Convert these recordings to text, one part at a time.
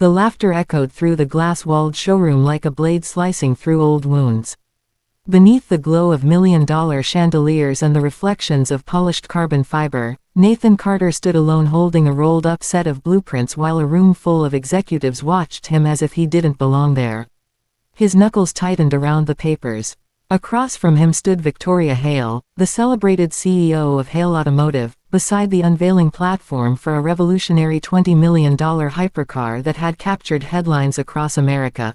The laughter echoed through the glass-walled showroom like a blade slicing through old wounds. Beneath the glow of million-dollar chandeliers and the reflections of polished carbon fiber, Nathan Carter stood alone holding a rolled-up set of blueprints while a room full of executives watched him as if he didn't belong there. His knuckles tightened around the papers. Across from him stood Victoria Hale, the celebrated CEO of Hale Automotive, beside the unveiling platform for a revolutionary $20 million hypercar that had captured headlines across America.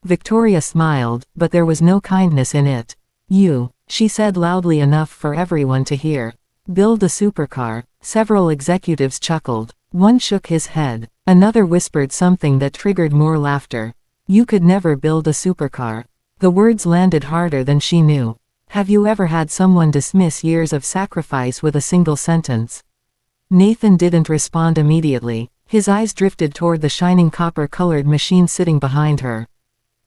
Victoria smiled, but there was no kindness in it. "You," she said loudly enough for everyone to hear. "Build a supercar." Several executives chuckled. One shook his head. Another whispered something that triggered more laughter. "You could never build a supercar." The words landed harder than she knew. Have you ever had someone dismiss years of sacrifice with a single sentence? Nathan didn't respond immediately. His eyes drifted toward the shining copper-colored machine sitting behind her.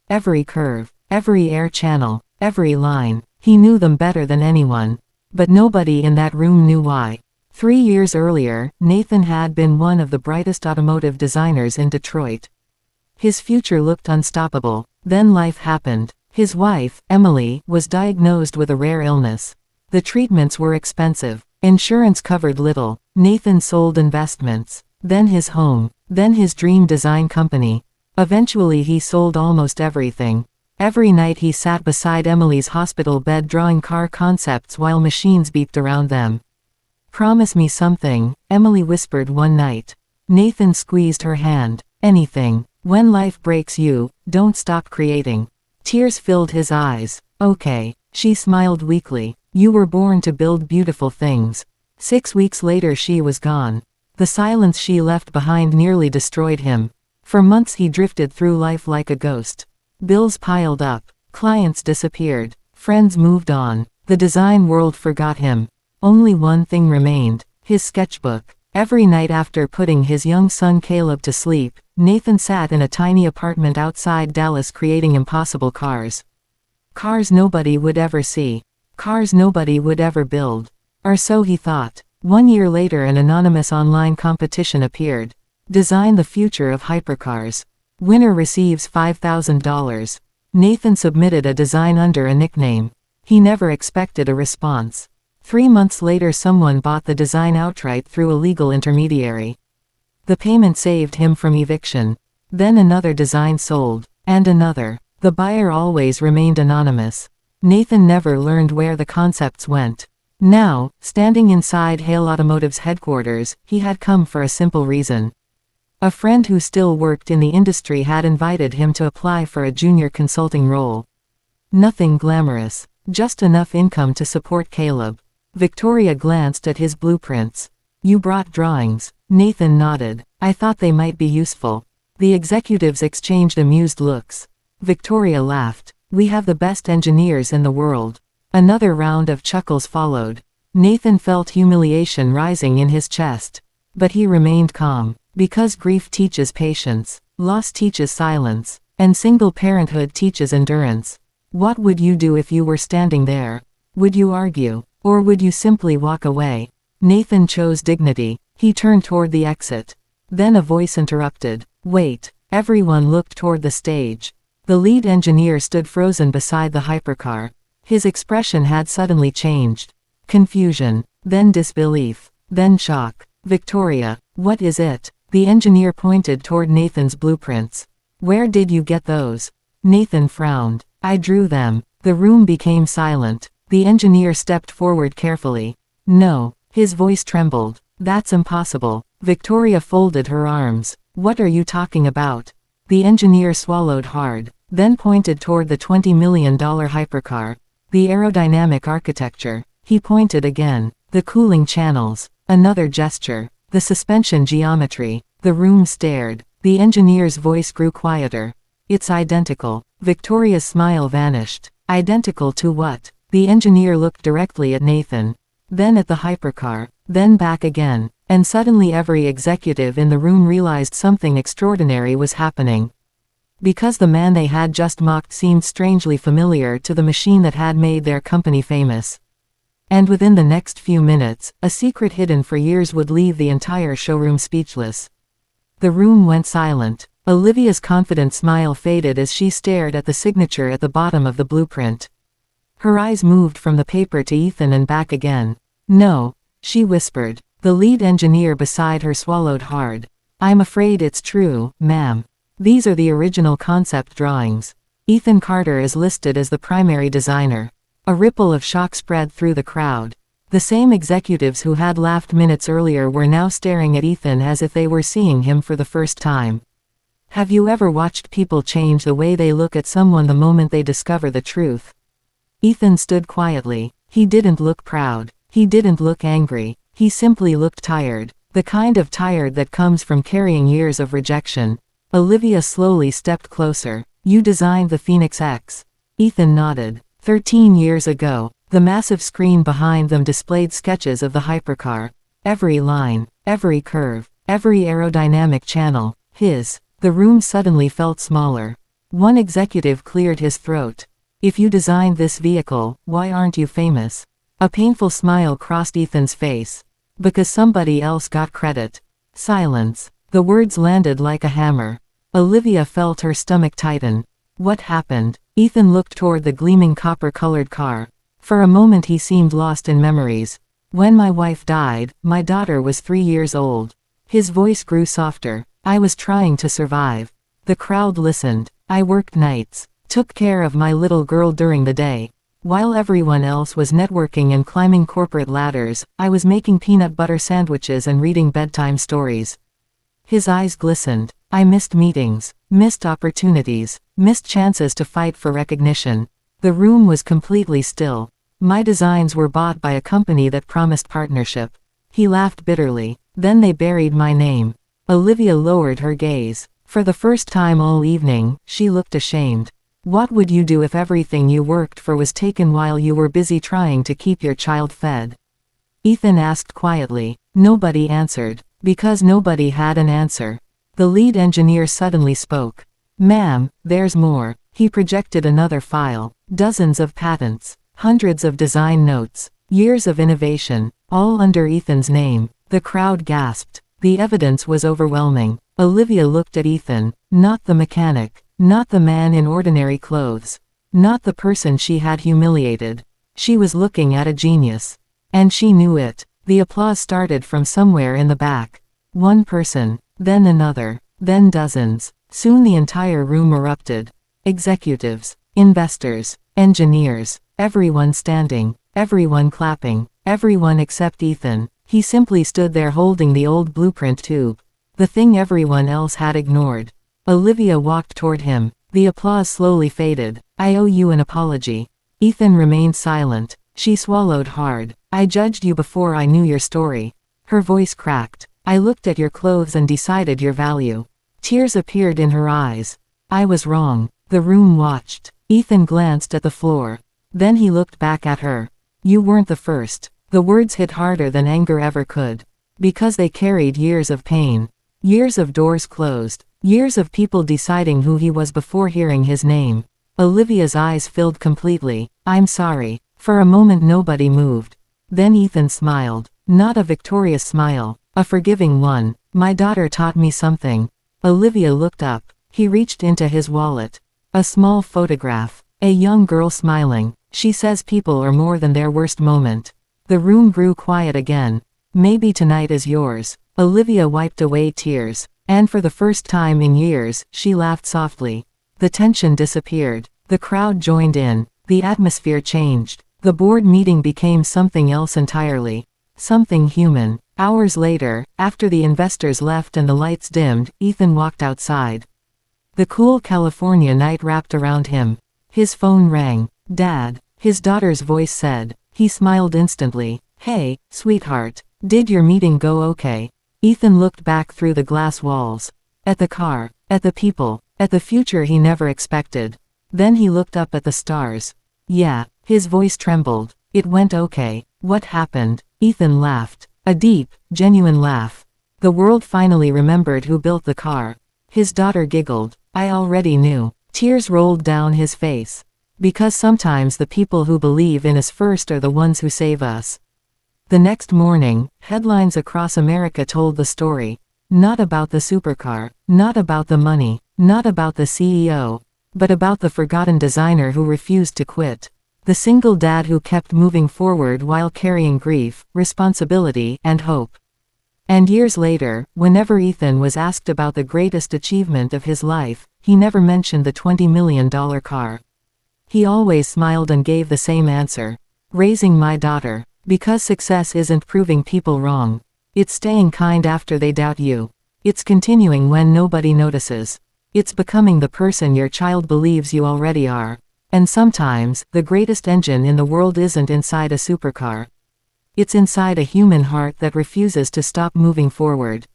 Every curve, every air channel, every line, he knew them better than anyone. But nobody in that room knew why. 3 years earlier, Nathan had been one of the brightest automotive designers in Detroit. His future looked unstoppable. Then life happened. His wife, Emily, was diagnosed with a rare illness. The treatments were expensive. Insurance covered little. Nathan sold investments. Then his home. Then his dream design company. Eventually he sold almost everything. Every night he sat beside Emily's hospital bed drawing car concepts while machines beeped around them. "Promise me something," Emily whispered one night. Nathan squeezed her hand. "Anything. When life breaks you, don't stop creating." Tears filled his eyes. "Okay." She smiled weakly. "You were born to build beautiful things." 6 weeks later she was gone. The silence she left behind nearly destroyed him. For months he drifted through life like a ghost. Bills piled up. Clients disappeared. Friends moved on. The design world forgot him. Only one thing remained: his sketchbook. Every night after putting his young son Caleb to sleep, Nathan sat in a tiny apartment outside Dallas creating impossible cars. Cars nobody would ever see. Cars nobody would ever build. Or so he thought. 1 year later an anonymous online competition appeared. Design the future of hypercars. Winner receives $5,000. Nathan submitted a design under a nickname. He never expected a response. 3 months later someone bought the design outright through a legal intermediary. The payment saved him from eviction. Then another design sold. And another. The buyer always remained anonymous. Nathan never learned where the concepts went. Now, standing inside Hale Automotive's headquarters, he had come for a simple reason. A friend who still worked in the industry had invited him to apply for a junior consulting role. Nothing glamorous. Just enough income to support Caleb. Victoria glanced at his blueprints. "You brought drawings." Nathan nodded. "I thought they might be useful." The executives exchanged amused looks. Victoria laughed. "We have the best engineers in the world." Another round of chuckles followed. Nathan felt humiliation rising in his chest. But he remained calm. Because grief teaches patience, loss teaches silence, and single parenthood teaches endurance. What would you do if you were standing there? Would you argue? Or would you simply walk away? Nathan chose dignity. He turned toward the exit. Then a voice interrupted. "Wait." Everyone looked toward the stage. The lead engineer stood frozen beside the hypercar. His expression had suddenly changed. Confusion. Then disbelief. Then shock. "Victoria, what is it?" The engineer pointed toward Nathan's blueprints. "Where did you get those?" Nathan frowned. "I drew them." The room became silent. The engineer stepped forward carefully. "No." His voice trembled. "That's impossible." Victoria folded her arms. "What are you talking about?" The engineer swallowed hard, then pointed toward the $20 million hypercar. "The aerodynamic architecture." He pointed again. "The cooling channels." Another gesture. "The suspension geometry." The room stared. The engineer's voice grew quieter. "It's identical." Victoria's smile vanished. "Identical to what?" The engineer looked directly at Nathan. Then at the hypercar. Then back again. And suddenly every executive in the room realized something extraordinary was happening. Because the man they had just mocked seemed strangely familiar to the machine that had made their company famous. And within the next few minutes, a secret hidden for years would leave the entire showroom speechless. The room went silent. Olivia's confident smile faded as she stared at the signature at the bottom of the blueprint. Her eyes moved from the paper to Ethan and back again. "No," she whispered. The lead engineer beside her swallowed hard. "I'm afraid it's true, ma'am. These are the original concept drawings. Ethan Carter is listed as the primary designer." A ripple of shock spread through the crowd. The same executives who had laughed minutes earlier were now staring at Ethan as if they were seeing him for the first time. Have you ever watched people change the way they look at someone the moment they discover the truth? Ethan stood quietly. He didn't look proud. He didn't look angry. He simply looked tired. The kind of tired that comes from carrying years of rejection. Olivia slowly stepped closer. "You designed the Phoenix X." Ethan nodded. 13 years ago. The massive screen behind them displayed sketches of the hypercar. Every line, every curve, every aerodynamic channel. The room suddenly felt smaller. One executive cleared his throat. "If you designed this vehicle, why aren't you famous?" A painful smile crossed Ethan's face. "Because somebody else got credit." Silence. The words landed like a hammer. Olivia felt her stomach tighten. What happened? Ethan looked toward the gleaming copper-colored car. For a moment he seemed lost in memories. "When my wife died, my daughter was 3 years old." His voice grew softer. "I was trying to survive." The crowd listened. "I worked nights, took care of my little girl during the day. While everyone else was networking and climbing corporate ladders, I was making peanut butter sandwiches and reading bedtime stories." His eyes glistened. "I missed meetings, missed opportunities, missed chances to fight for recognition." The room was completely still. "My designs were bought by a company that promised partnership." He laughed bitterly. "Then they buried my name." Olivia lowered her gaze. For the first time all evening, she looked ashamed. What would you do if everything you worked for was taken while you were busy trying to keep your child fed? Ethan asked quietly. Nobody answered. Because nobody had an answer. The lead engineer suddenly spoke. "Ma'am, there's more." He projected another file. Dozens of patents. Hundreds of design notes. Years of innovation. All under Ethan's name. The crowd gasped. The evidence was overwhelming. Olivia looked at Ethan. Not the mechanic. Not the man in ordinary clothes. Not the person she had humiliated. She was looking at a genius. And she knew it. The applause started from somewhere in the back. One person, then another, then dozens. Soon the entire room erupted. Executives, investors, engineers, everyone standing, everyone clapping, everyone except Ethan. He simply stood there holding the old blueprint tube. The thing everyone else had ignored. Olivia walked toward him. The applause slowly faded. "I owe you an apology." Ethan remained silent. She swallowed hard. "I judged you before I knew your story." Her voice cracked. "I looked at your clothes and decided your value." Tears appeared in her eyes. "I was wrong." The room watched. Ethan glanced at the floor. Then he looked back at her. "You weren't the first." The words hit harder than anger ever could. Because they carried years of pain. Years of doors closed. Years of people deciding who he was before hearing his name. Olivia's eyes filled completely. "I'm sorry." For a moment nobody moved. Then Ethan smiled. Not a victorious smile. A forgiving one. "My daughter taught me something." Olivia looked up. He reached into his wallet. A small photograph. A young girl smiling. "She says people are more than their worst moment." The room grew quiet again. "Maybe tonight is yours." Olivia wiped away tears. And for the first time in years, she laughed softly. The tension disappeared. The crowd joined in. The atmosphere changed. The board meeting became something else entirely. Something human. Hours later, after the investors left and the lights dimmed, Ethan walked outside. The cool California night wrapped around him. His phone rang. "Dad," his daughter's voice said. He smiled instantly. "Hey, sweetheart. Did your meeting go okay?" Ethan looked back through the glass walls. At the car. At the people. At the future he never expected. Then he looked up at the stars. "Yeah." His voice trembled. "It went okay." "What happened?" Ethan laughed. A deep, genuine laugh. The world finally remembered who built the car. His daughter giggled. "I already knew." Tears rolled down his face. Because sometimes the people who believe in us first are the ones who save us. The next morning, headlines across America told the story. Not about the supercar, not about the money, not about the CEO, but about the forgotten designer who refused to quit. The single dad who kept moving forward while carrying grief, responsibility, and hope. And years later, whenever Ethan was asked about the greatest achievement of his life, he never mentioned the $20 million car. He always smiled and gave the same answer. Raising my daughter. Because success isn't proving people wrong. It's staying kind after they doubt you. It's continuing when nobody notices. It's becoming the person your child believes you already are. And sometimes, the greatest engine in the world isn't inside a supercar. It's inside a human heart that refuses to stop moving forward.